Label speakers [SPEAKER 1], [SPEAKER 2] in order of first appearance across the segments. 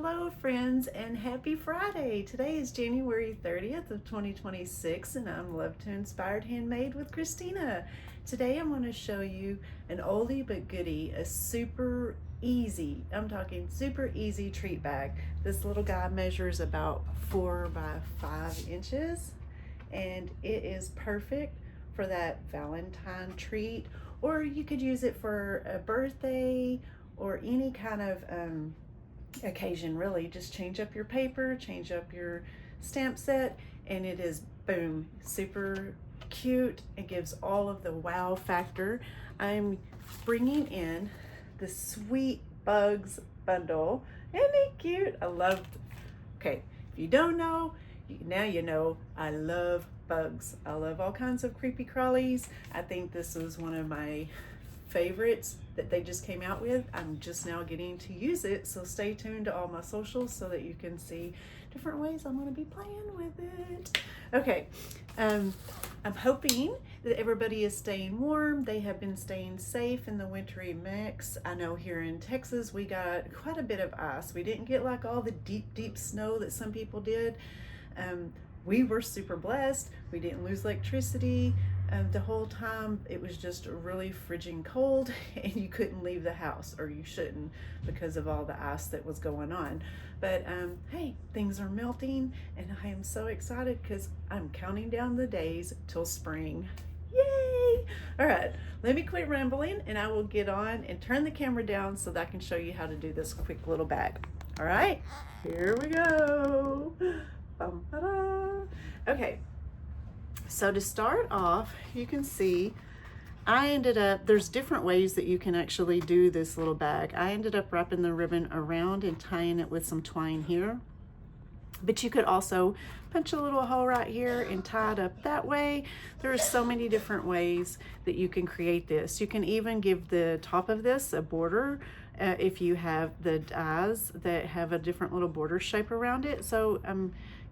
[SPEAKER 1] Hello friends, and happy Friday. Today is January 30th of 2026 and I'm Love to Inspired Handmade with Christina. Today I'm going to show you an oldie but goodie, a super easy, I'm talking super easy treat bag. This little guy measures about 4 by 5 inches and it is perfect for that Valentine treat, or you could use it for a birthday or any kind of occasion. Really just change up your paper, change up your stamp set, and it is boom, super cute. It gives all of the wow factor. I'm bringing in the Sweet Bugs bundle. Isn't it cute? I love, okay, if you don't know, now you know, I love bugs. I love all kinds of creepy crawlies. I think this is one of my favorites that they just came out with. I'm just now getting to use it, so stay tuned to all my socials so that you can see different ways I'm going to be playing with it. Okay, I'm hoping that everybody is staying warm. They have been staying safe in the wintry mix. I know here in Texas we got quite a bit of ice. We didn't get like all the deep snow that some people did. We were super blessed. We didn't lose electricity the whole time. It was just really frigid cold and you couldn't leave the house, or you shouldn't, because of all the ice that was going on. But hey, things are melting and I am so excited because I'm counting down the days till spring. Yay! All right, let me quit rambling and I will get on and turn the camera down so that I can show you how to do this quick little bag. All right, here we go. Okay, so to start off, you can see I ended up, there's different ways that you can actually do this little bag. I ended up wrapping the ribbon around and tying it with some twine here, but you could also punch a little hole right here and tie it up that way. There are so many different ways that you can create this. You can even give the top of this a border if you have the dies that have a different little border shape around it. So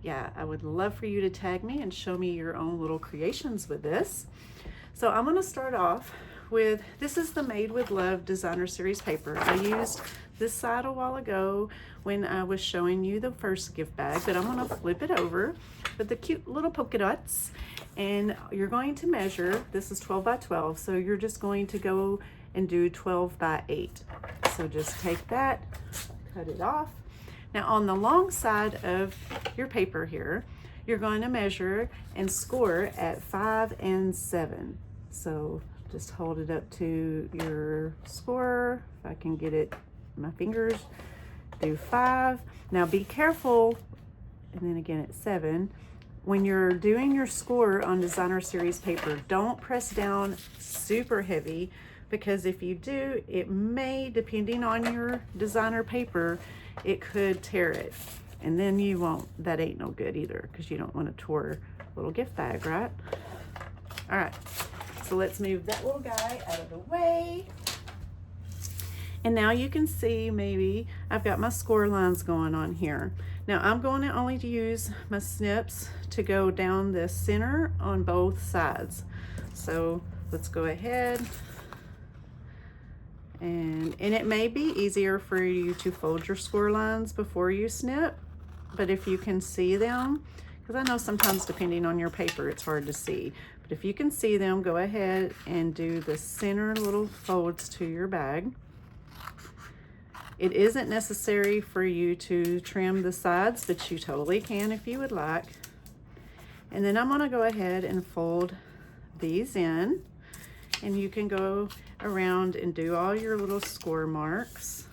[SPEAKER 1] yeah, I would love for you to tag me and show me your own little creations with this. So I'm going to start off with, this is the Made with Love Designer Series paper. I used this side a while ago when I was showing you the first gift bag, but I'm going to flip it over with the cute little polka dots, and you're going to measure, this is 12 by 12, so you're just going to go and do 12 by 8. So just take that, cut it off. Now on the long side of your paper here, you're going to measure and score at 5 and 7. So just hold it up to your score. If I can get it, my fingers, do 5. Now be careful, and then again at 7. When you're doing your score on Designer Series paper, don't press down super heavy, because if you do, it may, depending on your designer paper, it could tear it, and then you won't, that ain't no good either, because you don't want to tear a little gift bag, right? All right, so let's move that little guy out of the way. And now you can see, maybe I've got my score lines going on here. Now I'm going to only use my snips to go down the center on both sides. So let's go ahead. And it may be easier for you to fold your score lines before you snip, but if you can see them, because I know sometimes depending on your paper it's hard to see, but if you can see them, go ahead and do the center little folds to your bag. It isn't necessary for you to trim the sides, but you totally can if you would like. And then I'm going to go ahead and fold these in, and you can go around and do all your little score marks,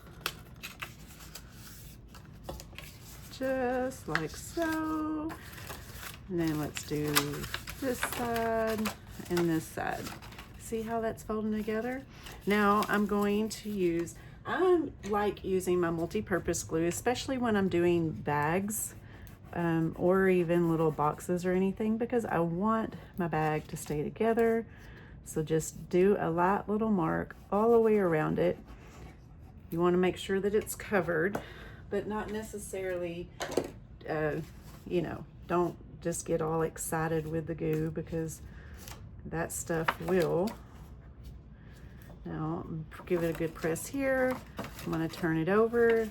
[SPEAKER 1] just like so. And then let's do this side and this side. See how that's folding together? Now I'm going to use, I like using my multi-purpose glue, especially when I'm doing bags or even little boxes or anything, because I want my bag to stay together. So just do a light little mark all the way around it. You want to make sure that it's covered, but not necessarily, you know, don't just get all excited with the goo, because that stuff will. Now give it a good press here. I'm going to turn it over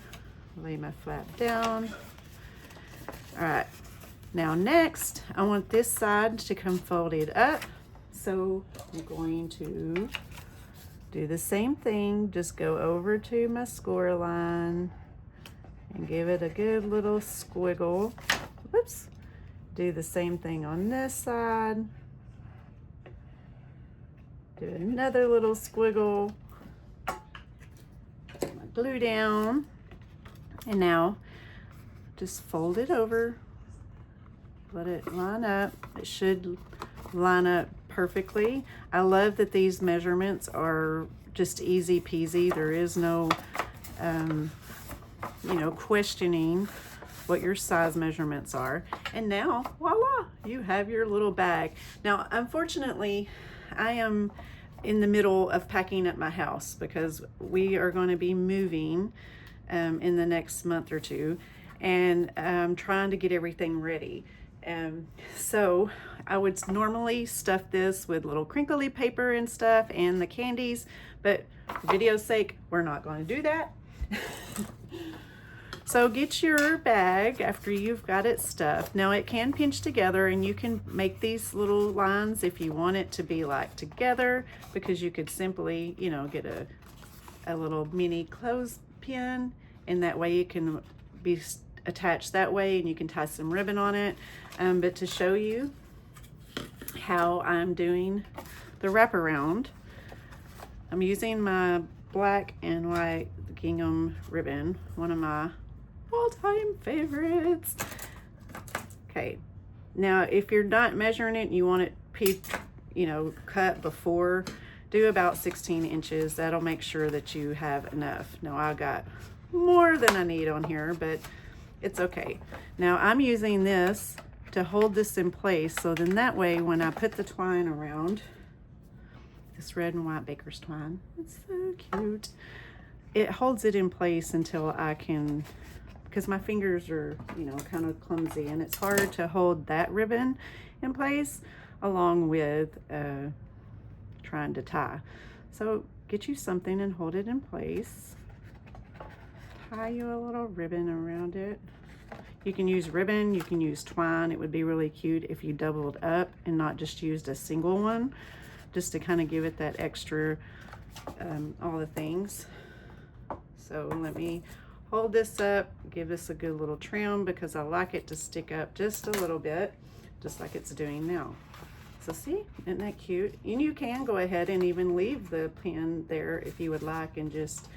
[SPEAKER 1] Lay my flap down. All right, now next, I want this side to come folded up. So I'm going to do the same thing, just go over to my score line and give it a good little squiggle. Whoops. Do the same thing on this side. Do another little squiggle. Put my glue down. And now just fold it over. Let it line up. It should line up perfectly. I love that these measurements are just easy peasy. There is no, you know, questioning what your size measurements are. And now, voila, you have your little bag. Now, unfortunately, I am in the middle of packing up my house because we are going to be moving in the next month or two, and I'm trying to get everything ready. So I would normally stuff this with little crinkly paper and stuff and the candies, but for video's sake, we're not going to do that. So get your bag after you've got it stuffed. Now it can pinch together, and you can make these little lines if you want it to be like together, because you could simply, you know, get a little mini clothespin, and that way it can be attached that way, and you can tie some ribbon on it. But to show you how I'm doing the wraparound, I'm using my black and white gingham ribbon, one of my all-time favorites. Okay, now if you're not measuring it, you want it you know, cut before, do about 16 inches. That'll make sure that you have enough. Now I got more than I need on here, but it's okay. Now I'm using this to hold this in place, so then that way when I put the twine around, this red and white baker's twine, it's so cute, it holds it in place until I can, because my fingers are, you know, kind of clumsy, and it's hard to hold that ribbon in place along with trying to tie. So get you something and hold it in place. Tie you a little ribbon around it. You can use ribbon, you can use twine. It would be really cute if you doubled up and not just used a single one, just to kind of give it that extra, all the things. So let me hold this up, give this a good little trim, because I like it to stick up just a little bit, just like it's doing now. So see, isn't that cute? And you can go ahead and even leave the pin there if you would like, and just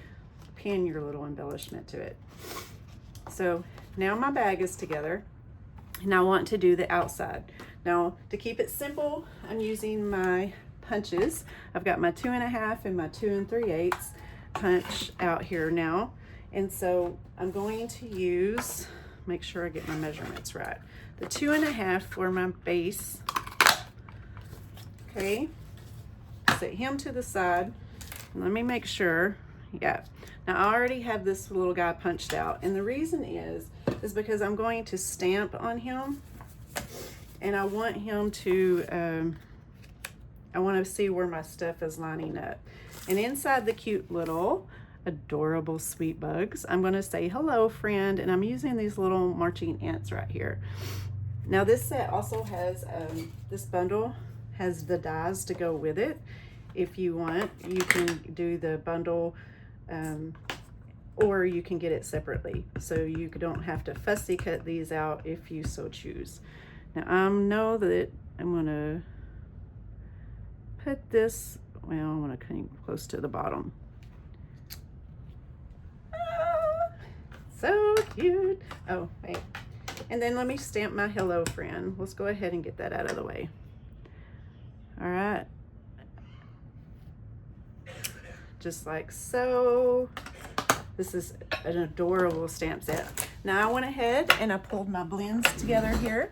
[SPEAKER 1] pin your little embellishment to it. So now my bag is together, and I want to do the outside. Now to keep it simple, I'm using my punches. I've got my 2.5 and my 2 3/8 punch out here now. And so I'm going to use, make sure I get my measurements right, the 2.5 for my base. Okay, set him to the side. Let me make sure. Yeah, now I already have this little guy punched out, and the reason is because I'm going to stamp on him, and I want him to, I want to see where my stuff is lining up. And inside the cute little adorable sweet bugs, I'm going to say hello friend, and I'm using these little marching ants right here. Now this set also has, this bundle has the dies to go with it. If you want, you can do the bundle, or you can get it separately, so you don't have to fussy cut these out if you so choose. Now I know that I'm gonna put this, well, I want to come close to the bottom. Ah, so cute. Oh wait, and then let me stamp my hello friend. Let's go ahead and get that out of the way. All right, just like so. This is an adorable stamp set. Now I went ahead and I pulled my blends together here.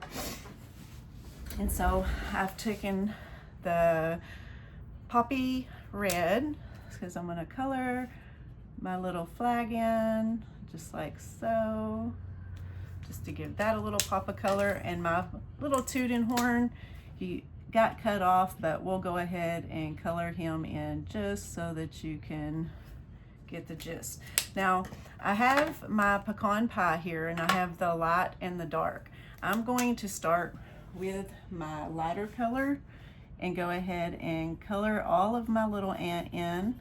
[SPEAKER 1] And so I've taken the poppy red, because I'm gonna color my little flag in, just like so, just to give that a little pop of color. And my little tooting horn, he got cut off, but we'll go ahead and color him in just so that you can get the gist. Now, I have my pecan pie here, and I have the light and the dark. I'm going to start with my lighter color and go ahead and color all of my little ant in.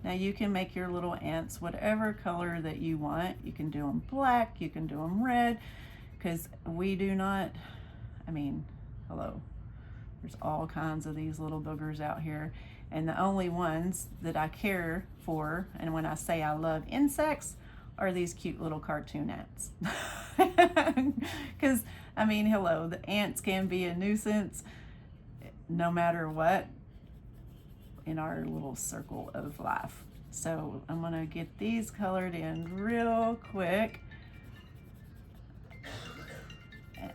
[SPEAKER 1] Now you can make your little ants whatever color that you want. You can do them black, you can do them red, because we do not, I mean, hello. There's all kinds of these little boogers out here. And the only ones that I care for, and when I say I love insects, are these cute little cartoon ants. Because, I mean, hello, the ants can be a nuisance no matter what in our little circle of life. So I'm gonna get these colored in real quick.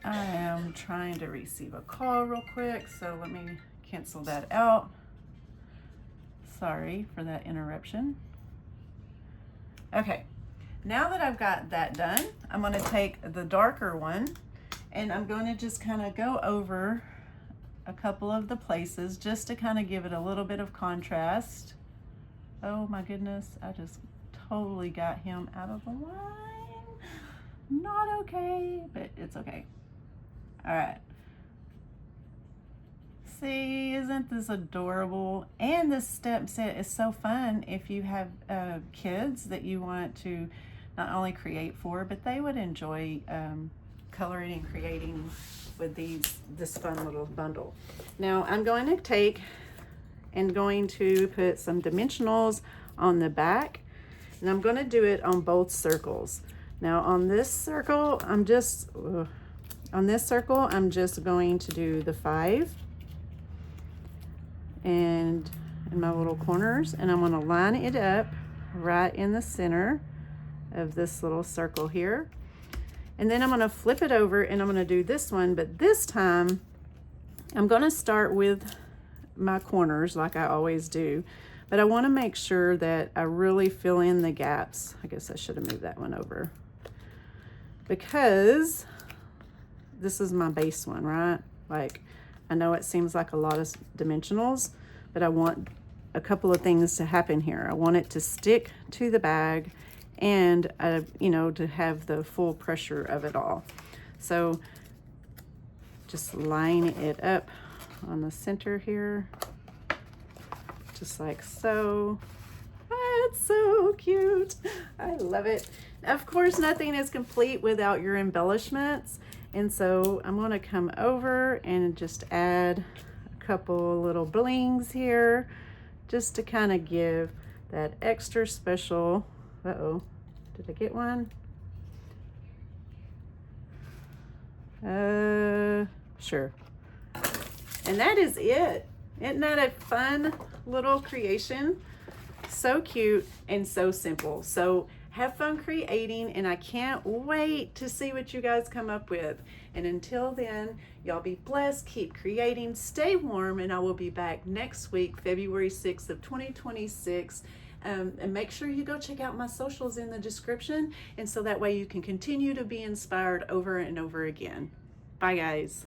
[SPEAKER 1] I am trying to receive a call real quick, so let me cancel that out. Sorry for that interruption. Okay, now that I've got that done, I'm going to take the darker one and I'm going to just kind of go over a couple of the places just to kind of give it a little bit of contrast. Oh my goodness, I just totally got him out of the line. Not okay, but it's okay. All right. See, isn't this adorable? And this step set is so fun if you have kids that you want to not only create for, but they would enjoy coloring and creating with this fun little bundle. Now I'm going to take and going to put some dimensionals on the back, and I'm going to do it on both circles. Now on this circle, I'm just going to do the 5 and in my little corners, and I'm going to line it up right in the center of this little circle here. And then I'm going to flip it over and I'm going to do this one, but this time I'm going to start with my corners like I always do, but I want to make sure that I really fill in the gaps. I guess I should have moved that one over, because this is my base one, right? Like, I know it seems like a lot of dimensionals, but I want a couple of things to happen here. I want it to stick to the bag and, you know, to have the full pressure of it all. So just line it up on the center here, just like so. That's so cute. I love it. Of course, nothing is complete without your embellishments. And so I'm going to come over and just add a couple little blings here just to kind of give that extra special. Uh-oh, did I get one? Sure. And that is it. Isn't that a fun little creation? So cute and so simple. So have fun creating, and I can't wait to see what you guys come up with. And until then, y'all be blessed, keep creating, stay warm, and I will be back next week, February 6th of 2026. And make sure you go check out my socials in the description, and so that way you can continue to be inspired over and over again. Bye, guys.